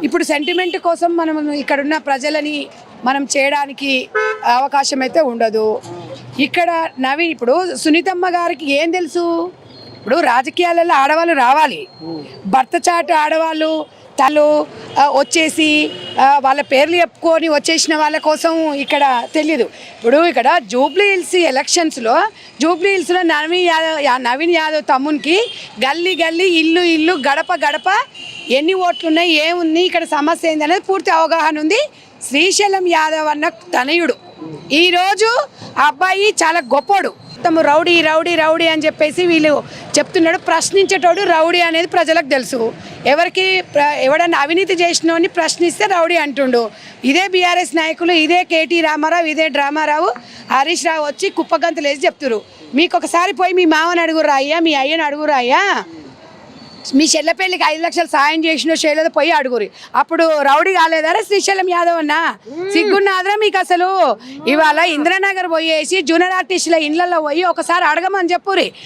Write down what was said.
ఇప్పుడు సెంటిమెంట్ కోసం మనం ఇక్కడున్న ప్రజలని మనం చేయడానికి అవకాశం అయితే ఉండదు. ఇక్కడ నవీన్ ఇప్పుడు సునీతమ్మ గారికి ఏం తెలుసు? ఇప్పుడు రాజకీయాలలో ఆడవాళ్ళు రావాలి, భర్త చాటు ఆడవాళ్ళు తను వచ్చేసి వాళ్ళ పేర్లు చెప్పుకొని వచ్చేసిన వాళ్ళ కోసం ఇక్కడ తెలియదు. ఇప్పుడు ఇక్కడ జూబ్లీ హిల్స్ ఎలక్షన్స్లో నవీన్ యాదవ్ తమ్మునికి గల్లీ గల్లీ ఇల్లు ఇల్లు గడప గడప ఎన్ని ఓట్లు ఉన్నాయి, ఏముంది, ఇక్కడ సమస్య ఏంది అనేది పూర్తి అవగాహన ఉంది. శ్రీశైలం యాదవ్ అన్న తనయుడు ఈరోజు ఆ అబ్బాయి చాలా గొప్పోడు. తమ రౌడీ రౌడీ రౌడీ అని చెప్పేసి వీళ్ళు చెప్తున్నాడు. ప్రశ్నించేటోడు రౌడీ అనేది ప్రజలకు తెలుసు. ఎవడన్నా అవినీతి చేసినోని ప్రశ్నిస్తే రౌడీ అంటుండు. ఇదే బీఆర్ఎస్ నాయకులు, ఇదే కేటీ రామారావు, ఇదే డ్రామారావు, హరీష్ రావు వచ్చి కుప్పగంతులు వేసి చెప్తున్నారు. మీకు ఒకసారి పోయి మీ మామని అడుగురా అయ్యా, మీ అయ్యని అడుగురా అయ్యా, మీ చెల్లెపల్లికి 5 లక్షలు సాయం చేసినో చేయలేదో పోయి అడుగురి. అప్పుడు రౌడీ కాలేదారా శ్రీశైలం యాదవ్ అన్న? సిగ్గున్నాదరా మీకు అసలు? ఇవాళ ఇంద్రనగర్ పోయేసి జూనియర్ ఆర్టిస్టుల ఇళ్లలో పోయి ఒకసారి అడగమని చెప్పురి.